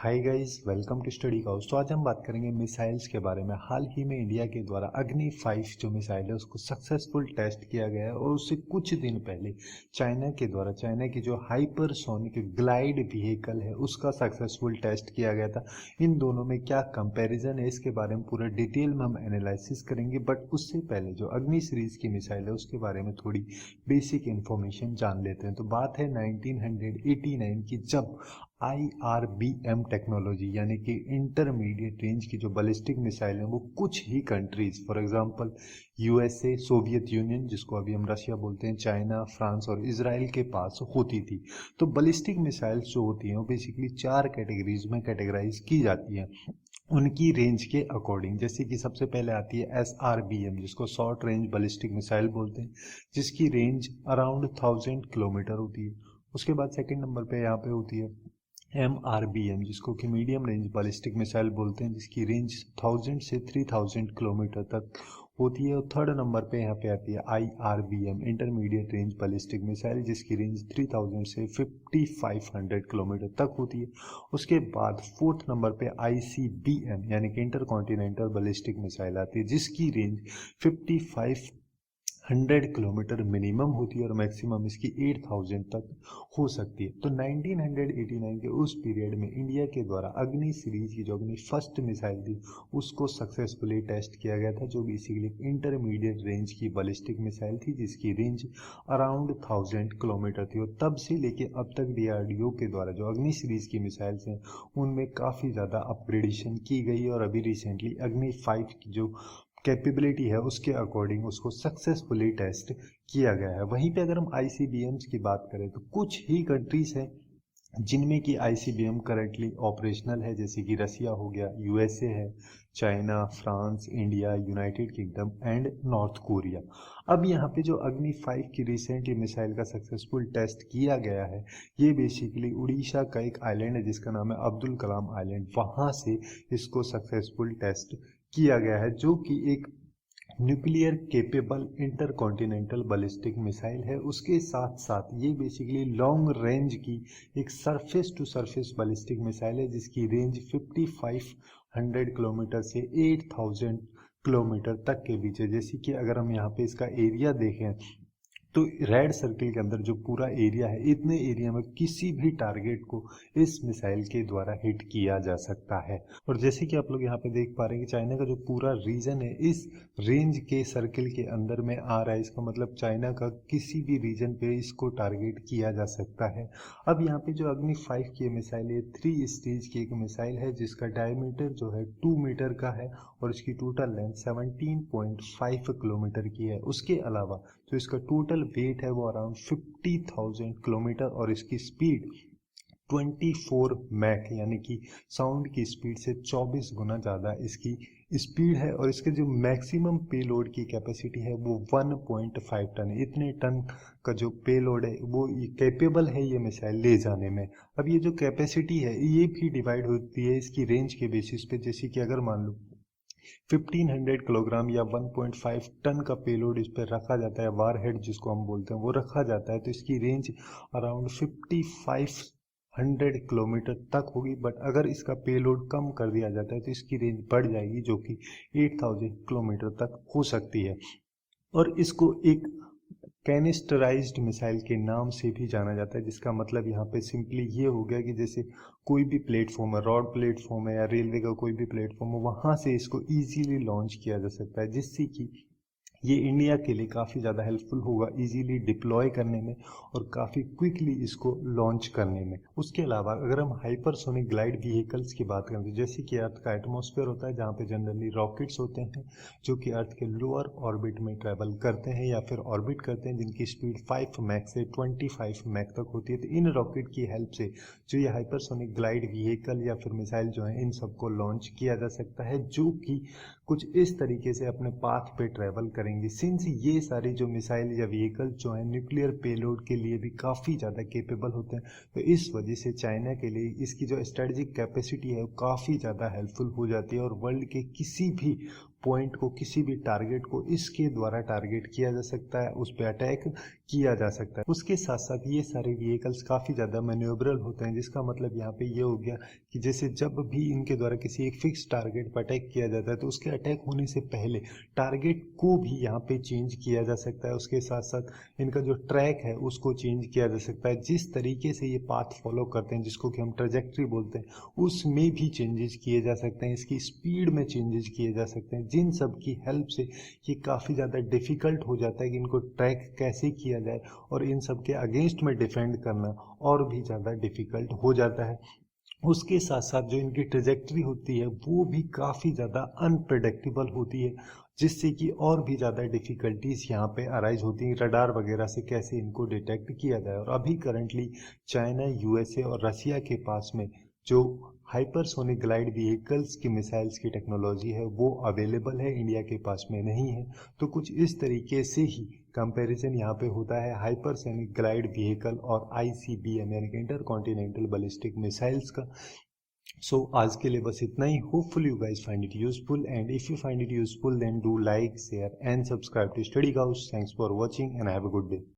Hi guys, welcome to study house. तो आज हम बात करेंगे मिसाइल्स के बारे में। हाल ही में इंडिया के द्वारा अग्नि 5 जो मिसाइल है उसको सक्सेसफुल टेस्ट किया गया है और उससे कुछ दिन पहले चाइना के द्वारा चाइना की जो हाइपरसोनिक ग्लाइड व्हीकल है उसका सक्सेसफुल टेस्ट किया गया था। इन दोनों में क्या कंपैरिजन है इसके बारे में पूरा डिटेल में हम एनालिसिस करेंगे, बट उससे पहले जो अग्नि सीरीज की मिसाइल है उसके बारे में थोड़ी बेसिक इंफॉर्मेशन जान लेते हैं। तो बात है 1989 की, जब IRBM टेक्नोलॉजी यानी कि इंटरमीडिएट रेंज की जो बैलिस्टिक मिसाइल है वो कुछ ही countries, for example USA, Soviet Union जिसको अभी हम रशिया बोलते हैं, चाइना, फ्रांस और इसराइल के पास होती थी। तो बैलिस्टिक मिसाइल्स जो होती हैं वो बेसिकली 4 कैटेगरीज में कैटेगराइज की जाती हैं उनकी रेंज के अकॉर्डिंग। जैसे कि सबसे पहले आती है SRBM जिसको शॉर्ट रेंज बैलिस्टिक मिसाइल बोलते हैं, जिसकी रेंज अराउंड 1000 किलोमीटर होती है। उसके बाद सेकंड नंबर पे यहाँ पे होती है MRBM जिसको कि मीडियम रेंज बैलिस्टिक मिसाइल बोलते हैं, जिसकी रेंज 1000 से 3000 किलोमीटर तक होती है। और थर्ड नंबर पे यहाँ पे आती है IRBM intermediate range ballistic missile, जिसकी रेंज 3000 से 5500 किलोमीटर तक होती है। उसके बाद फोर्थ नंबर पे ICBM यानी कि इंटर कॉन्टिनेंटल बैलिस्टिक मिसाइल आती है, जिसकी रेंज 5500 किलोमीटर मिनिमम होती है और मैक्सिमम इसकी 8000 तक हो सकती है। तो 1989 के उस पीरियड में इंडिया के द्वारा अग्नि सीरीज की जो अपनी फर्स्ट मिसाइल थी उसको सक्सेसफुली टेस्ट किया गया था, जो बेसिकली इंटरमीडिएट रेंज की बैलिस्टिक मिसाइल थी, जिसकी रेंज अराउंड 1000 किलोमीटर थी। और तब से लेके अब तक DRDO के द्वारा जो अग्नि सीरीज की मिसाइल्स हैं उनमें काफ़ी ज़्यादा अपग्रेडेशन की गई है और अभी रिसेंटली अग्नि 5 की जो कैपेबिलिटी है उसके अकॉर्डिंग उसको सक्सेसफुली टेस्ट किया गया है। वहीं पे अगर हम ICBMs की बात करें तो कुछ ही कंट्रीज हैं जिनमें कि ICBM करंटली ऑपरेशनल है, जैसे कि रसिया हो गया, USA है, China, France, India, United kingdom and north Korea. अब यहाँ पे जो अग्नि 5 की रिसेंटली मिसाइल का सक्सेसफुल टेस्ट किया गया है, ये बेसिकली उड़ीसा का एक आइलैंड है जिसका नाम है अब्दुल कलाम आइलैंड, वहाँ से इसको सक्सेसफुल टेस्ट किया गया है, जो कि एक nuclear capable intercontinental ballistic missile है। उसके साथ साथ ये बेसिकली लॉन्ग रेंज की एक surface to surface ballistic missile है, जिसकी रेंज 5500 किलोमीटर से 8000 किलोमीटर तक के बीच है। जैसे कि अगर हम यहाँ पे इसका एरिया देखें तो रेड सर्किल के अंदर जो पूरा एरिया है, इतने एरिया में किसी भी टारगेट को इस मिसाइल के द्वारा हिट किया जा सकता है। और जैसे कि आप लोग यहाँ पे देख पा रहे हैं कि चाइना का जो पूरा रीजन है इस रेंज के सर्किल के अंदर में आ रहा है, इसका मतलब चाइना का किसी भी रीजन पे इसको टारगेट किया जा सकता है। अब यहाँ पे जो अग्नि 5 की मिसाइल है 3 स्टेज की एक मिसाइल है, जिसका डायमीटर जो है 2 मीटर का है और इसकी टोटल लेंथ 17.5 किलोमीटर की है। उसके अलावा जो इसका टोटल वेट है वो अराउंड 50,000 किलोमीटर और इसकी स्पीड 24 मैक यानी कि साउंड की स्पीड से 24 गुना ज़्यादा इसकी स्पीड है। और इसके जो मैक्सिमम पेलोड की कैपेसिटी है वो 1.5 टन है। इतने टन का जो पेलोड है वो कैपेबल है ये मिसाइल ले जाने में। अब ये जो कैपेसिटी है ये भी डिवाइड होती है इसकी रेंज के बेसिस पे, जैसे कि अगर मान लो 1500 किलोग्राम या 1.5 टन का पेलोड इस पर रखा जाता है, वार हेड जिसको हम बोलते हैं वो रखा जाता है, तो इसकी रेंज अराउंड 5500 किलोमीटर तक होगी। बट अगर इसका पेलोड कम कर दिया जाता है तो इसकी रेंज बढ़ जाएगी, जो कि 8000 किलोमीटर तक हो सकती है। और इसको एक कैनिस्टराइज्ड मिसाइल के नाम से भी जाना जाता है, जिसका मतलब यहाँ पे सिंपली ये हो गया कि जैसे कोई भी प्लेटफॉर्म है, रोड प्लेटफॉर्म है या रेलवे का कोई भी प्लेटफॉर्म है, वहाँ से इसको इजीली लॉन्च किया जा सकता है, जिससे कि ये इंडिया के लिए काफ़ी ज़्यादा हेल्पफुल होगा इजीली डिप्लॉय करने में और काफ़ी क्विकली इसको लॉन्च करने में। उसके अलावा अगर हम हाइपरसोनिक ग्लाइड व्हीकल्स की बात करें तो जैसे कि अर्थ का एटमॉस्फेयर होता है जहाँ पे जनरली रॉकेट्स होते हैं जो कि अर्थ के लोअर ऑर्बिट में ट्रैवल करते हैं या फिर ऑर्बिट करते हैं, जिनकी स्पीड 5 मैक से 25 मैक तक होती है। तो इन रॉकेट की हेल्प से जो ये हाइपरसोनिक ग्लाइड व्हीकल या फिर मिसाइल जो है इन सबको लॉन्च किया जा सकता है, जो कि कुछ इस तरीके से अपने पाथ पे ट्रैवल करेंगे। सिंस ये सारी जो मिसाइल या व्हीकल जो है न्यूक्लियर पेलोड के लिए भी काफ़ी ज़्यादा केपेबल होते हैं, तो इस वजह से चाइना के लिए इसकी जो स्ट्रेटेजिक कैपेसिटी है वो काफ़ी ज़्यादा हेल्पफुल हो जाती है और वर्ल्ड के किसी भी पॉइंट को, किसी भी टारगेट को इसके द्वारा टारगेट किया जा सकता है, उस पर अटैक किया जा सकता है। उसके साथ साथ ये सारे व्हीकल्स काफ़ी ज़्यादा मैन्यूवरेबल होते हैं, जिसका मतलब यहाँ पे ये हो गया कि जैसे जब भी इनके द्वारा किसी एक फिक्स टारगेट पर अटैक किया जाता है तो उसके अटैक होने से पहले टारगेट को भी यहाँ पे चेंज किया जा सकता है। उसके साथ साथ इनका जो ट्रैक है उसको चेंज किया जा सकता है। जिस तरीके से ये पाथ फॉलो करते हैं, जिसको कि हम ट्रेजेक्ट्री बोलते हैं, उसमें भी चेंजेस किए जा सकते हैं। इसकी स्पीड में चेंजेस किए जा सकते हैं, जिन सब की हेल्प से ये काफ़ी ज़्यादा डिफ़िकल्ट हो जाता है कि इनको ट्रैक कैसे किया जाए, और इन सब के अगेंस्ट में डिफेंड करना और भी ज़्यादा डिफ़िकल्ट हो जाता है। उसके साथ साथ जो इनकी ट्रेजेक्ट्री होती है वो भी काफ़ी ज़्यादा अनप्रेडिक्टेबल होती है, जिससे कि और भी ज़्यादा डिफ़िकल्टीज यहाँ पे अराइज होती हैं रडार वगैरह से कैसे इनको डिटेक्ट किया जाए। और अभी करंटली चाइना, यूएसए और रशिया के पास में जो हाइपरसोनिक ग्लाइड व्हीकल्स की मिसाइल्स की टेक्नोलॉजी है वो अवेलेबल है, इंडिया के पास में नहीं है। तो कुछ इस तरीके से ही कंपैरिजन यहाँ पे होता है हाइपरसोनिक ग्लाइड व्हीकल और आईसीबीएम यानी कि इंटरकॉन्टिनेंटल बैलिस्टिक मिसाइल्स का। सो आज के लिए बस इतना ही। Hopeful you guys find it useful, and if you find it useful then do like, share and subscribe to study Gauss. Thanks for watching and have a good day.